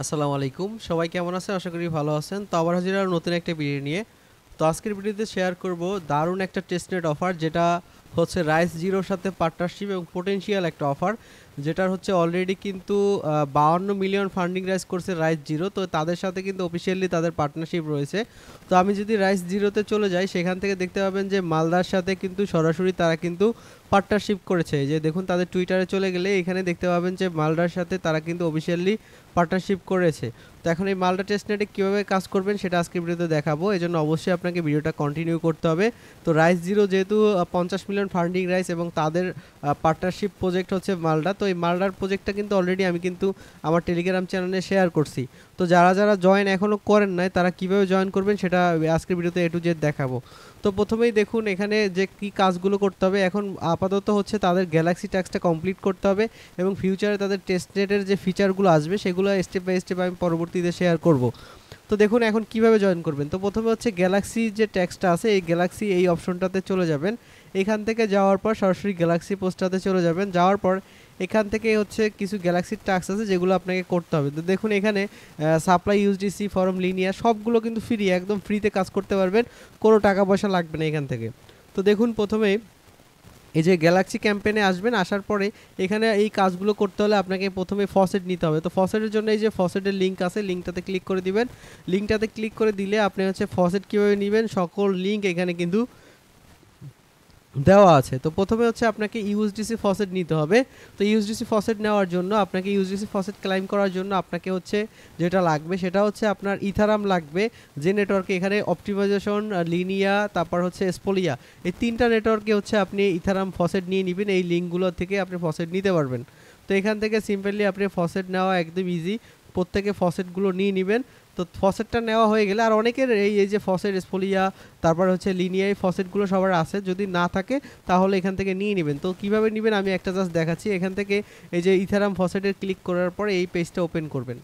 আসসালামু আলাইকুম। সবাই কেমন আছেন? আশা করি ভালো আছেন। তো আবার হাজির হলাম নতুন একটা ভিডিও নিয়ে। তো আজকের ভিডিওতে শেয়ার করব দারুণ একটা টেস্টনেট অফার, যেটা হচ্ছে রাইস জিরোর সাথে পার্টনারশিপ এবং পোটেনশিয়াল একটা অফার, যেটার হচ্ছে অলরেডি কিন্তু 52 মিলিয়ন ফান্ডিং রাইজ করছে রাইস জিরো। তো তাদের সাথে কিন্তু অফিসিয়ালি তাদের পার্টনারশিপ রয়েছে। তো আমি যদি রাইস জিরোতে চলে যাই, সেখান থেকে দেখতে পাবেন যে মালদার সাথে কিন্তু সরাসরি তারা কিন্তু পার্টনারশিপ করেছে। যে দেখুন, তাদের টুইটারে চলে গেলে এখানে দেখতে পাবেন যে মালদার সাথে তারা কিন্তু অফিসিয়ালি পার্টনারশিপ করেছে। তো এখন এই মালটা টেস্টনেটে কীভাবে কাজ করবেন সেটা আজকে ভিডিওতে দেখাবো। এজন্য অবশ্যই আপনাকে ভিডিওটা কন্টিনিউ করতে হবে। তো রাইস জিরো যেহেতু 50 মিলিয়ন ফান্ডিং রাইস এবং তাদের পার্টনারশিপ প্রজেক্ট হচ্ছে মালডা, তো এই মালডার প্রজেক্টটা কিন্তু অলরেডি আমি কিন্তু আমার টেলিগ্রাম চ্যানেলে শেয়ার করছি। তো যারা যারা জয়েন এখনও করেন নাই, তারা কীভাবে জয়েন করবেন সেটা আজকের ভিডিওতে A to Z দেখাবো। তো প্রথমেই দেখুন এখানে যে কী কাজগুলো করতে হবে। এখন আপাতত হচ্ছে তাদের গ্যালাক্সি ট্যাক্সটা কমপ্লিট করতে হবে এবং ফিউচারে তাদের টেস্টনেটের যে ফিচারগুলো আসবে সেগুলো স্টেপ বাই স্টেপ আমি পরবর্তীতে শেয়ার করব। তো দেখুন এখন কিভাবে জয়েন করবেন। তো প্রথমে হচ্ছে গ্যালাক্সি যে ট্যাক্সটা আছে, এই গ্যালাক্সি এই অপশনটাতে চলে যাবেন। এখান থেকে যাওয়ার পর সরাসরি গ্যালাক্সি পোস্টটাতে চলে যাবেন। যাওয়ার পর এখান থেকে হচ্ছে কিছু গ্যালাক্সির টাস্ক আছে যেগুলো আপনাকে করতে হবে। তো দেখুন এখানে সাপ্লাই ইউএসডিসি ফরম লিনিয়ার সবগুলো কিন্তু ফ্রি, একদম ফ্রিতে কাজ করতে পারবেন, কোনো টাকা পয়সা লাগবে না এখান থেকে। তো দেখুন প্রথমেই এই যে গ্যালাক্সি ক্যাম্পেইনে আসবেন, আসার পরে এখানে এই কাজগুলো করতে হলে আপনাকে প্রথমে ফসেট নিতে হবে। তো ফসেটের জন্য এই যে ফসেটের লিঙ্ক আছে, লিঙ্কটাতে ক্লিক করে দিবেন। লিঙ্কটাতে ক্লিক করে দিলে আপনি হচ্ছে ফসেট কীভাবে নেবেন সকল লিঙ্ক এখানে কিন্তু দেওয়া আছে। তো প্রথমে হচ্ছে আপনাকে ইউএসডিসি ফসেট নিতে হবে। তো ইউএসডিসি ফসেট নেওয়ার জন্য আপনাকে ইউএসডিসি ফসেট ক্লাইম করার জন্য আপনাকে হচ্ছে যেটা লাগবে সেটা হচ্ছে আপনার ইথারাম লাগবে। যে নেটওয়ার্কে এখানে অপটিমাইজেশন, লিনিয়া, তারপর হচ্ছে স্পোলিয়া, এই তিনটা নেটওয়ার্কে হচ্ছে আপনি ইথারাম ফসেট নিয়ে নেবেন। এই লিঙ্কগুলো থেকে আপনি ফসেট নিতে পারবেন। তো এখান থেকে সিম্পলি আপনি ফসেট নেওয়া একদম ইজি, প্রত্যেকে ফসেটগুলো নিয়ে নেবেন। তো ফসেটটা নেওয়া হয়ে গেলে, আর অনেকের এই যে ফসেট স্পোলিয়া তারপর হচ্ছে লিনিয়ার ফসেটগুলো সবার আছে, যদি না থাকে তাহলে এখান থেকে নিয়ে নেবেন। তো কিভাবে নেবেন আমি একটা জাস্ট দেখাচ্ছি। এখান থেকে এই যে ইথারাম ফসেটের ক্লিক করার পর এই পেজটা ওপেন করবেন।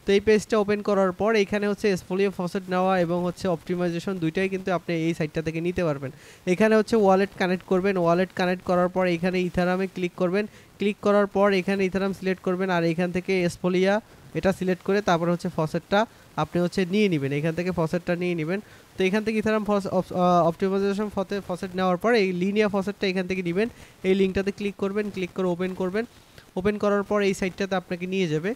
তো এই পেজটা ওপেন করার পর এখানে হচ্ছে স্পোলিয়া ফসেট নেওয়া এবং হচ্ছে অপটিমাইজেশন দুইটাই কিন্তু আপনি এই সাইটটা থেকে নিতে পারবেন। এখানে হচ্ছে ওয়ালেট কানেক্ট করবেন। ওয়ালেট কানেক্ট করার পর এখানে ইথারামে ক্লিক করবেন। ক্লিক করার পর এখানে ইথারাম সিলেক্ট করবেন, আর এখান থেকে স্পোলিয়া এটা সিলেক্ট করে তারপর হচ্ছে ফসেটটা আপনি হচ্ছে নিয়ে নেবেন। এখান থেকে ফসেটটা নিয়ে নেবেন। তো এখান থেকে ইথারাম অপটিমাইজেশন ফসেট নেওয়ার পর এই লিনিয়া ফসেটটা এখান থেকে নেবেন। এই লিঙ্কটাতে ক্লিক করবেন, ক্লিক করে ওপেন করবেন। ওপেন করার পর এই সাইটটাতে আপনাকে নিয়ে যাবে।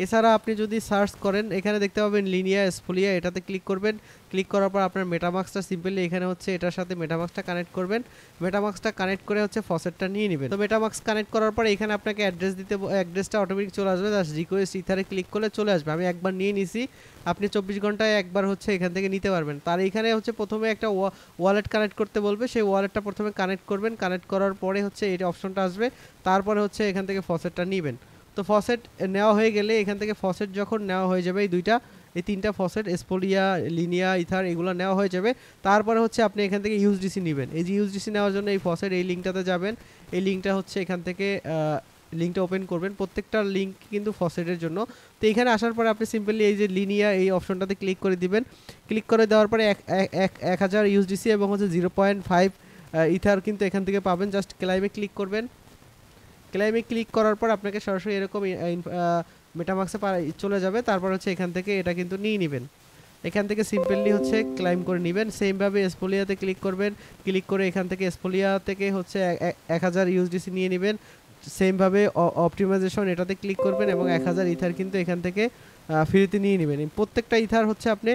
এছাড়া আপনি যদি সার্চ করেন এখানে দেখতে পাবেন লিনিয়া স্পোলিয়া, এটাতে ক্লিক করবেন। ক্লিক করার পর আপনার মেটামাক্সটা সিম্পলি এখানে হচ্ছে এটার সাথে মেটামাক্সটা কানেক্ট করবেন। মেটামাক্সটা কানেক্ট করে হচ্ছে ফসেটটা নিয়ে নেবেন। তো মেটামাক্স কানেক্ট করার পর এখানে আপনাকে অ্যাড্রেস দিতে, অ্যাড্রেসটা অটোমেটিক চলে আসবে, জাস্ট রিকোয়েস্ট ইথারে ক্লিক করলে চলে আসবে। আমি একবার নিয়ে নিছি, আপনি 24 ঘন্টায় একবার হচ্ছে এখান থেকে নিতে পারবেন। তার এখানে হচ্ছে প্রথমে একটা ওয়ালেট কানেক্ট করতে বলবে, সেই ওয়ালেটটা প্রথমে কানেক্ট করবেন। কানেক্ট করার পরে হচ্ছে এই অপশনটা আসবে, তারপরে হচ্ছে এখান থেকে ফসেটটা নেবেন। তো ফসেট নেওয়া হয়ে গেলে এখান থেকে ফসেট যখন নেওয়া হয়ে যাবে, এই তিনটা ফসেট স্পোলিয়া, লিনিয়া, ইথার এগুলো নেওয়া হয়ে যাবে, তারপরে হচ্ছে আপনি এখান থেকে ইউএসডিসি নেবেন। এই যে ইউএসডিসি নেওয়ার জন্য এই ফসেট এই লিঙ্কটাতে যাবেন। এই লিঙ্কটা হচ্ছে এখান থেকে লিঙ্কটা ওপেন করবেন। প্রত্যেকটা লিঙ্ক কিন্তু ফসেটের জন্য। তো এখানে আসার পরে আপনি সিম্পলি এই যে লিনিয়া এই অপশনটাতে ক্লিক করে দিবেন। ক্লিক করে দেওয়ার পরে 1000 ইউএসডিসি এবং হচ্ছে 0.5 ইথার কিন্তু এখান থেকে পাবেন। জাস্ট ক্লাইমে ক্লিক করবেন। ক্লাইমে ক্লিক করার পর আপনাকে সরাসরি এরকম মেটামাক্সে চলে যাবে। তারপর হচ্ছে এখান থেকে এটা কিন্তু নিয়ে নেবেন। এখান থেকে সিম্পলি হচ্ছে ক্লাইম করে নেবেন। সেমভাবে স্পোলিয়াতে ক্লিক করবেন। ক্লিক করে এখান থেকে স্পোলিয়া থেকে হচ্ছে 1000 ইউএসডিসি নিয়ে নেবেন। সেমভাবে অপটিমাইজেশন এটাতে ক্লিক করবেন এবং 1000 ইথার কিন্তু এখান থেকে ফ্রিতে নিয়ে নেবেন। প্রত্যেকটা ইথার হচ্ছে আপনি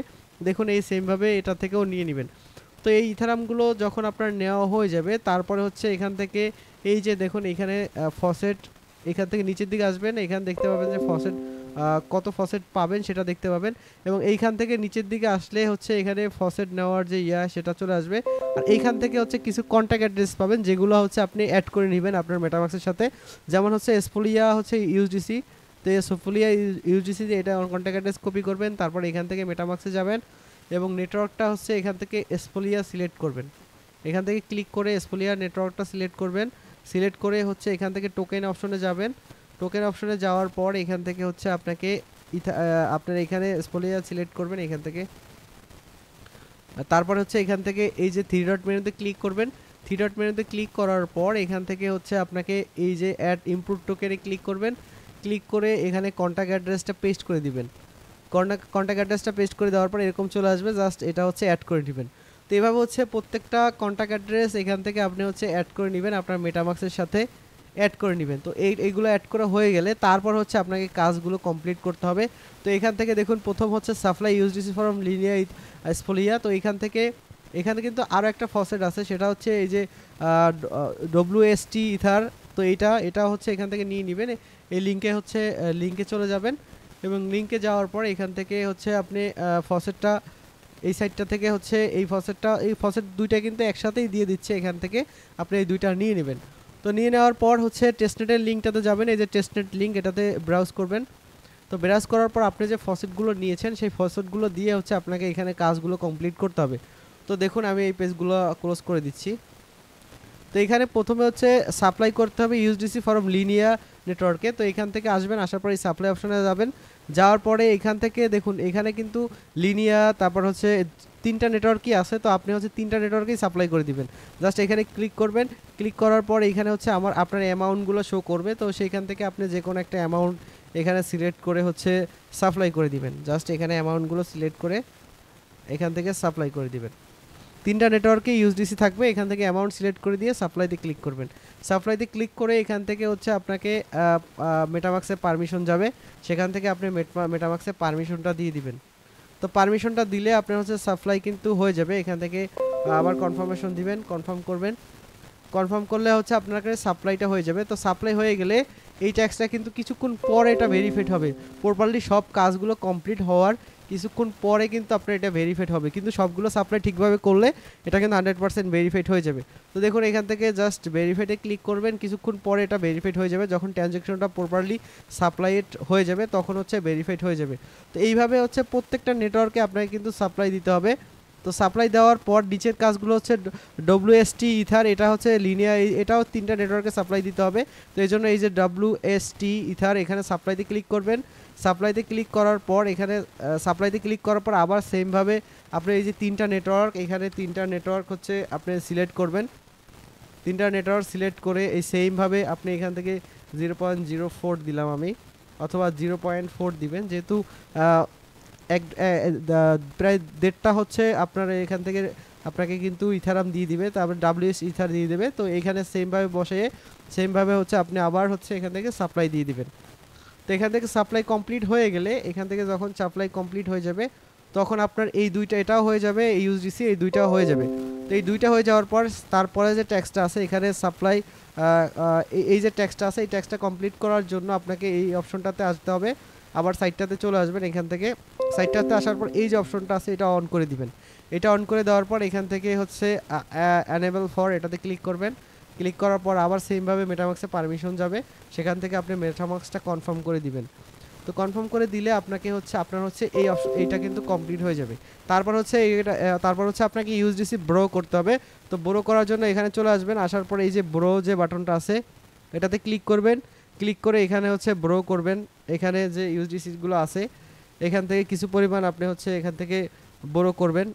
দেখুন এই সেমভাবে এটা থেকেও নিয়ে নেবেন। তো এই ইথারামগুলো যখন আপনার নেওয়া হয়ে যাবে, তারপরে হচ্ছে এখান থেকে এই যে দেখুন এখানে ফসেট, এখান থেকে নিচের দিকে আসবেন, এখানে দেখতে পাবেন যে ফসেট কত ফসেট পাবেন সেটা দেখতে পাবেন। এবং এইখান থেকে নিচের দিকে আসলে হচ্ছে এখানে ফসেট নেওয়ার যে সেটা চলে আসবে। আর এইখান থেকে হচ্ছে কিছু কন্ট্যাক্ট অ্যাড্রেস পাবেন, যেগুলো হচ্ছে আপনি অ্যাড করে নেবেন আপনার মেটামাক্সের সাথে। যেমন হচ্ছে স্পোলিয়া হচ্ছে ইউএসডিসি, তো স্পোলিয়া ইউএসডিসি এটা কন্ট্যাক্ট অ্যাড্রেস কপি করবেন। তারপর এখান থেকে মেটামাক্সে যাবেন এবং নেটওয়ার্কটা হচ্ছে এখান থেকে স্পোলিয়া সিলেক্ট করবেন। এখান থেকে ক্লিক করে স্পোলিয়া নেটওয়ার্কটা সিলেক্ট করবেন। সিলেক্ট করে হচ্ছে এখান থেকে টোকেন অপশনে যাবেন। টোকেন অপশনে যাওয়ার পর এখান থেকে হচ্ছে আপনাকে আপনার এখানে স্পোলিয়া সিলেক্ট করবেন এখান থেকে। তারপর হচ্ছে এখান থেকে এই যে 3 ডট মেনুতে ক্লিক করবেন। 3 ডট মেনুতে ক্লিক করার পর এখান থেকে হচ্ছে আপনাকে এই যে অ্যাড ইমপ্রুভ টোকেনে ক্লিক করবেন। ক্লিক করে এখানে কন্ট্যাক্ট অ্যাড্রেসটা পেস্ট করে দিবেন। কন্ট্যাক্ট অ্যাড্রেসটা পেস্ট করে দেওয়ার পর এরকম চলে আসবে, জাস্ট এটা হচ্ছে অ্যাড করে দিবেন। তো এভাবে হচ্ছে প্রত্যেকটা কন্ট্যাক্ট অ্যাড্রেস এখান থেকে আপনি হচ্ছে অ্যাড করে নেবেন, আপনার মেটামাক্সের সাথে অ্যাড করে নেবেন। তো এইগুলো অ্যাড করা হয়ে গেলে তারপর হচ্ছে আপনাকে কাজগুলো কমপ্লিট করতে হবে। তো এখান থেকে দেখুন প্রথম হচ্ছে সাপ্লাই ইউএসডিসি ফ্রম লিনিয়া স্পোলিয়া। তো এখানে কিন্তু আরও একটা ফসেট আছে, সেটা হচ্ছে এই যে WST ইথার। তো এটা হচ্ছে এখান থেকে নিয়ে নেবেন, এই লিঙ্কে চলে যাবেন এবং লিঙ্কে যাওয়ার পর এখান থেকে হচ্ছে আপনি ফসেটটা এই সাইডটা থেকে হচ্ছে এই ফসেট দুইটা কিন্তু একসাথেই দিয়ে দিচ্ছে, এখান থেকে আপনি এই দুইটা নিয়ে নেবেন। তো নিয়ে নেওয়ার পর হচ্ছে টেস্টনেটের লিঙ্কটাতে যাবেন, এই যে টেস্টনেট লিঙ্ক এটাতে ব্রাউজ করবেন। তো ব্রাউজ করার পর আপনি যে ফসেটগুলো নিয়েছেন সেই ফসেটগুলো দিয়ে হচ্ছে আপনাকে এখানে কাজগুলো কমপ্লিট করতে হবে। তো দেখুন আমি এই পেজগুলো ক্লোজ করে দিচ্ছি। তো এখানে প্রথমে হচ্ছে সাপ্লাই করতে হবে ইউএসডিসি ফ্রম লিনিয়া নেটওয়ার্কে। তো এখান থেকে আসবেন, আসার পরে সাপ্লাই অপশনে যাবেন, যাওয়ার পরে এখান থেকে দেখুন এখানে কিন্তু লিনিয়া তারপর হচ্ছে 3টা নেটওয়ার্কই আছে। তো আপনি হচ্ছে 3টা নেটওয়ার্কেই সাপ্লাই করে দিবেন। জাস্ট এখানে ক্লিক করবেন, ক্লিক করার পর এখানে হচ্ছে আপনার অ্যামাউন্টগুলো শো করবে। তো সেইখান থেকে আপনি যে কোনো একটা অ্যামাউন্ট এখানে সিলেক্ট করে হচ্ছে সাপ্লাই করে দিবেন। জাস্ট এখানে অ্যামাউন্টগুলো সিলেক্ট করে এখান থেকে সাপ্লাই করে দিবেন। 3টা নেটওয়ার্কে ইউএসডিসি থাকবে, এখান থেকে অ্যামাউন্ট সিলেক্ট করে দিয়ে সাপ্লাইতে ক্লিক করবেন। সাপ্লাইতে ক্লিক করে এখান থেকে হচ্ছে আপনাকে মেটামাক্সে পারমিশন যাবে, সেখান থেকে আপনি মেটামাক্সে পারমিশনটা দিয়ে দিবেন। তো পারমিশনটা দিলে আপনার হচ্ছে সাপ্লাই কিন্তু হয়ে যাবে। এখান থেকে আবার কনফার্মেশন দিবেন, কনফার্ম করবেন। কনফার্ম করলে হচ্ছে আপনার কাছে সাপ্লাইটা হয়ে যাবে। তো সাপ্লাই হয়ে গেলে এই ট্যাক্সটা কিন্তু কিছুক্ষণ পরে এটা ভেরিফাইড হবে, প্রপারলি সব কাজগুলো কমপ্লিট হওয়ার কিছুক্ষণ পরে কিন্তু আপনার এটা ভেরিফাইড হবে। কিন্তু সবগুলো সাপ্লাই ঠিকভাবে করলে এটা কিন্তু 100% ভেরিফাইড হয়ে যাবে। তো দেখুন এখান থেকে জাস্ট ভেরিফাইডে ক্লিক করবেন, কিছুক্ষণ পরে এটা ভেরিফাইড হয়ে যাবে। যখন ট্রানজ্যাকশনটা প্রপারলি সাপ্লাইড হয়ে যাবে তখন হচ্ছে ভেরিফাইড হয়ে যাবে। তো এইভাবে হচ্ছে প্রত্যেকটা নেটওয়ার্কে আপনাকে কিন্তু সাপ্লাই দিতে হবে। তো সাপ্লাই দেওয়ার পর নিচের কাজগুলো হচ্ছে WST ইথার, এটা হচ্ছে লিনিয়া, এটাও 3টা নেটওয়ার্কে সাপ্লাই দিতে হবে। তো এই জন্য এই যে WST ইথার এখানে সাপ্লাইতে ক্লিক করবেন। সাপ্লাইতে ক্লিক করার পর এখানে সাপ্লাইতে ক্লিক করার পর আবার সেমভাবে আপনি এই যে 3টা নেটওয়ার্ক, এখানে 3টা নেটওয়ার্ক হচ্ছে আপনি সিলেক্ট করবেন। 3টা নেটওয়ার্ক সিলেক্ট করে এই সেমভাবে আপনি এখান থেকে 0.04 দিলাম আমি, অথবা 0.4 দিবেন, যেহেতু প্রায় 1.5টা হচ্ছে আপনার এখান থেকে আপনাকে কিন্তু ইথারাম দিয়ে দিবে, তারপর WS ইথার দিয়ে দেবে। তো এখানে সেমভাবে বসে সেমভাবে হচ্ছে আপনি আবার হচ্ছে এখান থেকে সাপ্লাই দিয়ে দিবেন। তো এখান থেকে সাপ্লাই কমপ্লিট হয়ে গেলে এখান থেকে যখন সাপ্লাই কমপ্লিট হয়ে যাবে তখন আপনার এই দুইটা এটাও হয়ে যাবে, ইউএসডিসি এই দুইটাও হয়ে যাবে। তো এই দুইটা হয়ে যাওয়ার পর তারপরে যে ট্যাক্সটা আছে এখানে সাপ্লাই এই যে ট্যাক্সটা আছে এই ট্যাক্সটা কমপ্লিট করার জন্য আপনাকে এই অপশনটাতে আসতে হবে, আবার সাইটটাতে চলে আসবেন। এখান থেকে সাইটটাতে আসার পর এই যে অপশনটা আছে এটা অন করে দিবেন। এটা অন করে দেওয়ার পর এখান থেকে হচ্ছে এনেবল ফর এটাতে ক্লিক করবেন। ক্লিক করার পর আবার সেমভাবে মেটামাক্সে পারমিশন যাবে, সেখান থেকে আপনি মেটামাক্সটা কনফার্ম করে দিবেন। তো কনফার্ম করে দিলে আপনাকে হচ্ছে আপনার হচ্ছে এইটা কিন্তু কমপ্লিট হয়ে যাবে। তারপর হচ্ছে আপনাকে ইউএসডিসি ব্রো করতে হবে। তো ব্রো করার জন্য এখানে চলে আসবেন, আসার পর এই যে ব্রো যে বাটনটা আছে এটাতে ক্লিক করবেন। ক্লিক করে এখানে হচ্ছে ব্রো করবেন। এখানে যে ইউএসডিসিগুলো আছে এখান থেকে কিছু পরিমাণ আপনি হচ্ছে এখান থেকে ব্রো করবেন।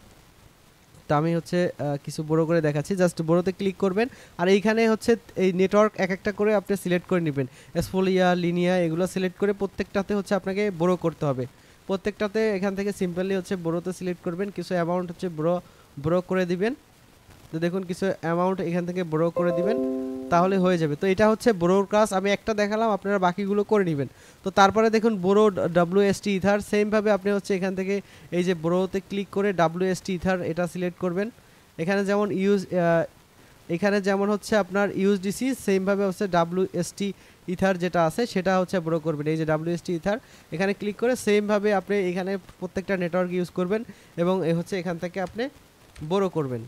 তো আমি হচ্ছে কিছু বড় করে দেখাচ্ছি, জাস্ট বড়োতে ক্লিক করবেন। আর এইখানে হচ্ছে এই নেটওয়ার্ক এক একটা করে আপনি সিলেক্ট করে নেবেন, স্পোলিয়া লিনিয়া এগুলো সিলেক্ট করে প্রত্যেকটাতে হচ্ছে আপনাকে বড় করতে হবে। প্রত্যেকটাতে এখান থেকে সিম্পলি হচ্ছে বড়োতে সিলেক্ট করবেন, কিছু অ্যামাউন্ট হচ্ছে বড় করে দিবেন। তো দেখুন কিছু অ্যামাউন্ট এখান থেকে বড় করে দিবেন, তাহলে হয়ে যাবে। তো এটা হচ্ছে বড়োর কাজ, আমি একটা দেখালাম, আপনারা বাকিগুলো করে নেবেন। তো তারপরে দেখুন বড়ো WST ইথার সেমভাবে আপনি হচ্ছে এখান থেকে এই যে বড়োতে ক্লিক করে WST ইথার এটা সিলেক্ট করবেন। এখানে যেমন হচ্ছে আপনার ইউএসডিসি সেমভাবে হচ্ছে WST ইথার যেটা আছে সেটা হচ্ছে বড় করবেন। এই যে WST ইথার এখানে ক্লিক করে সেমভাবে আপনি এখানে প্রত্যেকটা নেটওয়ার্ক ইউজ করবেন এবং হচ্ছে এখান থেকে আপনি বড় করবেন।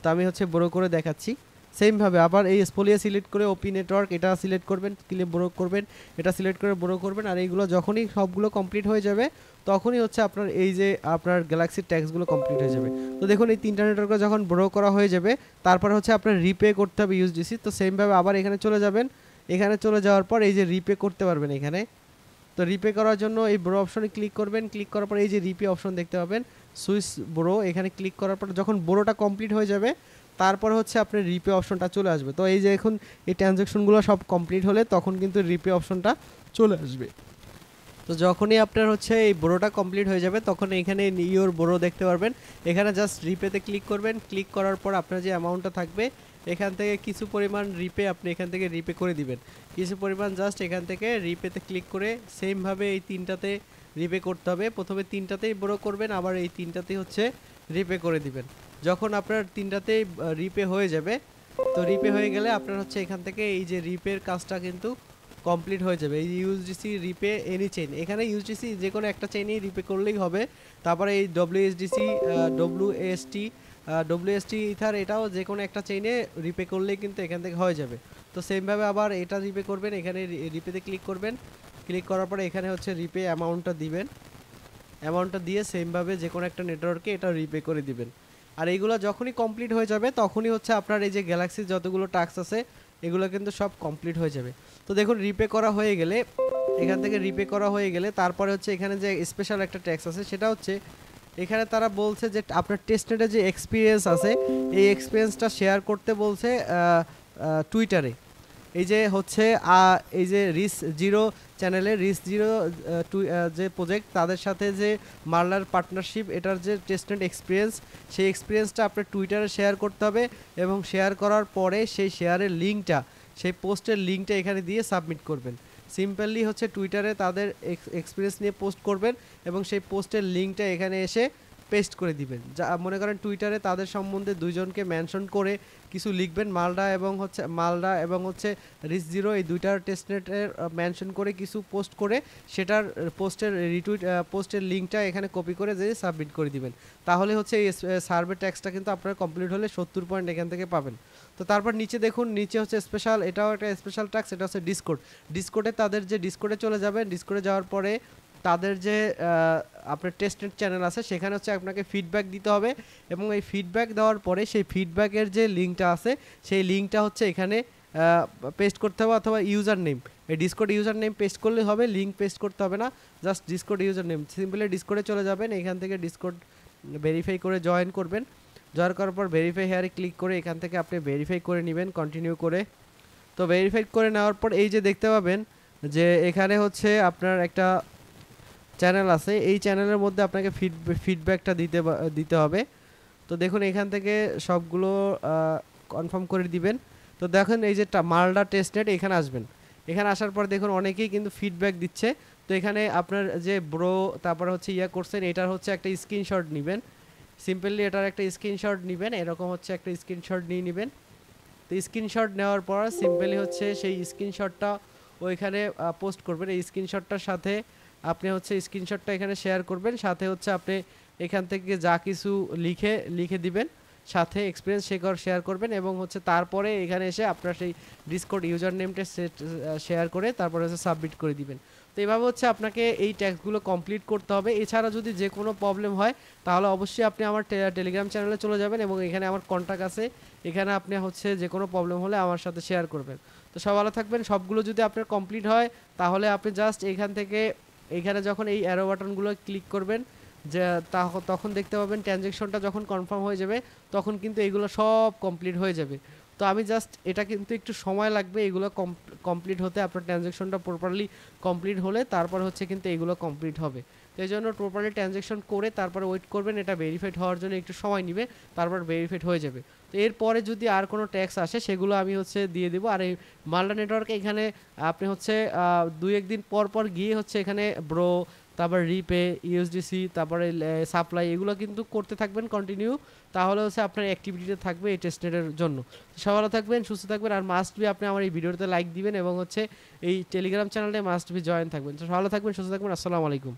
তো আমি হচ্ছে বড় করে দেখাচ্ছি। সেমভাবে আবার এই স্পোলিয়া সিলেক্ট করে ওপি নেটওয়ার্ক এটা সিলেক্ট করবেন, ক্লিক বড় করবেন, এটা সিলেক্ট করে বড় করবেন। আর এইগুলো যখনই সবগুলো কমপ্লিট হয়ে যাবে তখনই হচ্ছে আপনার এই যে আপনার গ্যালাক্সির ট্যাক্সগুলো কমপ্লিট হয়ে যাবে। তো দেখুন এই 3টা নেটওয়ার্ক যখন বড় করা হয়ে যাবে তারপর হচ্ছে আপনার রিপে করতে হবে ইউএসডিসি। তো সেমভাবে আবার এখানে চলে যাবেন, এখানে চলে যাওয়ার পর এই যে রিপে করতে পারবেন এখানে। তো রিপে করার জন্য এই বড় অপশনে ক্লিক করবেন, ক্লিক করার পর এই যে রিপে অপশন দেখতে পাবেন সুইচ বড়, এখানে ক্লিক করার পর যখন বড়োটা কমপ্লিট হয়ে যাবে তারপর হচ্ছে আপনার রিপে অপশনটা চলে আসবে। তো এই যে এখন এই ট্রানজ্যাকশনগুলো সব কমপ্লিট হলে তখন কিন্তু রিপে অপশনটা চলে আসবে। তো যখনই আপনার হচ্ছে এই বোরোটা কমপ্লিট হয়ে যাবে তখন এখানে ইওর বোরো দেখতে পারবেন। এখানে জাস্ট রিপেতে ক্লিক করবেন। ক্লিক করার পর আপনার যে অ্যামাউন্টটা থাকবে এখান থেকে কিছু পরিমাণ রিপে আপনি এখান থেকে রিপে করে দিবেন। কিছু পরিমাণ জাস্ট এখান থেকে রিপেতে ক্লিক করে সেমভাবে এই তিনটাতে রিপে করতে হবে। প্রথমে তিনটাতেই বোরো করবেন, আবার এই তিনটাতেই হচ্ছে রিপে করে দিবেন। যখন আপনার তিনটাতেই রিপে হয়ে যাবে, তো রিপে হয়ে গেলে আপনার হচ্ছে এখান থেকে এই যে রিপের কাজটা কিন্তু কমপ্লিট হয়ে যাবে। এই ইউএসডিসি রিপে এনি চেইন, এখানে ইউএসডিসি যে কোনো একটা চেইনেই রিপে করলেই হবে। তারপরে এই ডব্লিউএসডিসি ডব্লিউএসটি ইথার এটাও যে কোনো একটা চেইনে রিপে করলেই কিন্তু এখান থেকে হয়ে যাবে। তো সেমভাবে আবার এটা রিপে করবেন, এখানে রিপেতে ক্লিক করবেন। ক্লিক করার পরে এখানে হচ্ছে রিপে অ্যামাউন্টটা দিবেন। অ্যামাউন্টটা দিয়ে সেমভাবে যে কোনো একটা নেটওয়ার্কে এটা রিপে করে দিবেন। আর এইগুলো যখনই কমপ্লিট হয়ে যাবে তখনই হচ্ছে আপনার এই যে গ্যালাক্সির যতগুলো টাস্ক আছে এগুলো কিন্তু সব কমপ্লিট হয়ে যাবে। তো দেখুন রিপে করা হয়ে গেলে, এখান থেকে রিপে করা হয়ে গেলে তারপরে হচ্ছে এখানে যে স্পেশাল একটা ট্যাক্স আছে সেটা হচ্ছে এখানে তারা বলছে যে আপনার টেস্টনেটে যে এক্সপিরিয়েন্স আছে এই এক্সপিরিয়েন্সটা শেয়ার করতে বলছে টুইটারে। এই যে হচ্ছে এই যে রিস জিরো চ্যানেলে রিস জিরো যে প্রজেক্ট তাদের সাথে যে মার্লার পার্টনারশিপ, এটার যে টেস্টনেট এক্সপিরিয়েন্স সেই এক্সপিরিয়েন্সটা আপনার টুইটারে শেয়ার করতে হবে এবং শেয়ার করার পরে সেই শেয়ারের লিঙ্কটা, সেই পোস্টের লিঙ্কটা এখানে দিয়ে সাবমিট করবেন। সিম্পলি হচ্ছে টুইটারে তাদের এক্সপিরিয়েন্স নিয়ে পোস্ট করবেন এবং সেই পোস্টের লিঙ্কটা এখানে এসে পেস্ট করে দিবেন। যা মনে করেন টুইটারে তাদের সম্বন্ধে দুইজনকে মেনশন করে কিছু লিখবেন, মালডা এবং হচ্ছে রিস জিরো এই দুইটার টেস্টনেটের মেনশন করে কিছু পোস্ট করে সেটার পোস্টের লিঙ্কটা এখানে কপি করে যে সাবমিট করে দিবেন। তাহলে হচ্ছে এই সার্ভে ট্যাক্সটা কিন্তু আপনার কমপ্লিট হলে 70 পয়েন্ট এখান থেকে পাবেন। তো তারপর নিচে দেখুন, নিচে হচ্ছে স্পেশাল, এটাও একটা স্পেশাল ট্যাক্স, এটা হচ্ছে ডিসকোডে তাদের যে ডিসকোডে চলে যাবেন। ডিসকোডে যাওয়ার পরে তাদের যে আপনার টেস্টনেট চ্যানেল আছে সেখানে হচ্ছে আপনাকে ফিডব্যাক দিতে হবে এবং এই ফিডব্যাক দেওয়ার পরে সেই ফিডব্যাকের যে লিঙ্কটা আছে সেই লিঙ্কটা হচ্ছে এখানে পেস্ট করতে হবে, অথবা ইউজার নেম, এই ডিসকোড ইউজার নেম পেস্ট করলে হবে, লিঙ্ক পেস্ট করতে হবে না, just Discord user name. Simply ডিসকোডে চলে যাবেন, এখান থেকে ডিসকোড ভেরিফাই করে জয়েন করবেন। জয়েন করার পর ভেরিফাই হেয়ারে ক্লিক করে এখান থেকে আপনি ভেরিফাই করে নেবেন কন্টিনিউ করে। তো ভেরিফাই করে নেওয়ার পর এই যে দেখতে পাবেন যে এখানে হচ্ছে আপনার একটা চ্যানেল আছে, এই চ্যানেলের মধ্যে আপনাকে ফিডব্যাকটা দিতে হবে। তো দেখুন এখান থেকে সবগুলো কনফার্ম করে দিবেন। তো দেখুন এই যে মালডা টেস্টনেট এখানে আসবেন। এখানে আসার পর দেখুন অনেকেই কিন্তু ফিডব্যাক দিচ্ছে। তো এখানে আপনার যে ব্রো তারপরে হচ্ছে করছেন এটার হচ্ছে একটা স্ক্রিনশট নেবেন। সিম্পলি এটার একটা স্ক্রিনশট নেবেন, এরকম হচ্ছে একটা স্ক্রিনশট নিয়ে নেবেন। তো স্ক্রিনশট নেওয়ার পর সিম্পলি হচ্ছে সেই স্ক্রিনশটটা ওইখানে পোস্ট করবেন। এই স্ক্রিনশটটার সাথে আপনি হচ্ছে স্ক্রিনশটটা এখানে শেয়ার করবেন, সাথে হচ্ছে আপনি এখান থেকে যা কিছু লিখে দিবেন, সাথে এক্সপিরিয়েন্স শেয়ার করবেন এবং হচ্ছে তারপরে এখানে এসে আপনার সেই ডিসকোড ইউজার নেমটা শেয়ার করে তারপরে হচ্ছে সাবমিট করে দিবেন। তো এইভাবে হচ্ছে আপনাকে এই ট্যাক্সগুলো কমপ্লিট করতে হবে। এছাড়া যদি যে কোনো প্রবলেম হয় তাহলে অবশ্যই আপনি আমার টেলিগ্রাম চ্যানেলে চলে যাবেন এবং এখানে আমার কন্ট্যাক্ট আছে, এখানে আপনি হচ্ছে যে কোনো প্রবলেম হলে আমার সাথে শেয়ার করবেন। তো সব ভালো থাকবেন। সবগুলো যদি আপনার কমপ্লিট হয় তাহলে আপনি জাস্ট এখান থেকে এখানে যখন এই অ্যারো বাটনগুলো ক্লিক করবেন যে তখন দেখতে পাবেন ট্রানজ্যাকশনটা যখন কনফার্ম হয়ে যাবে তখন কিন্তু এগুলো সব কমপ্লিট হয়ে যাবে। তো আমি জাস্ট এটা কিন্তু একটু সময় লাগবে এগুলো কমপ্লিট হতে, আপনার ট্রানজ্যাকশনটা প্রপারলি কমপ্লিট হলে তারপর হচ্ছে কিন্তু এগুলো কমপ্লিট হবে। তো এই জন্য প্রপারলি ট্রানজ্যাকশন করে তারপরে ওয়েট করবেন, এটা ভেরিফাইড হওয়ার জন্য একটু সময় নেবে, তারপর ভেরিফাইড হয়ে যাবে। তো এরপরে যদি আর কোনো ট্যাক্স আসে সেগুলো আমি হচ্ছে দিয়ে দেবো। আর এই মালডা নেটওয়ার্কে এখানে আপনি হচ্ছে 2-1 দিন পর গিয়ে হচ্ছে এখানে ব্রো, তারপর রিপে, ইউএসডিসি, তারপরে সাপ্লাই এগুলো কিন্তু করতে থাকবেন কন্টিনিউ, তাহলে হচ্ছে আপনার অ্যাক্টিভিটিতে থাকবে এই টেস্টনেটের জন্য। সবাই ভালো থাকবেন, সুস্থ থাকবেন, আর মাস্ট বি আপনি আমার এই ভিডিওতে লাইক দিবেন এবং হচ্ছে এই টেলিগ্রাম চ্যানেলে মাস্ট বি জয়েন থাকবেন। তো ভালো থাকবেন, সুস্থ থাকবেন, আসসালামু আলাইকুম।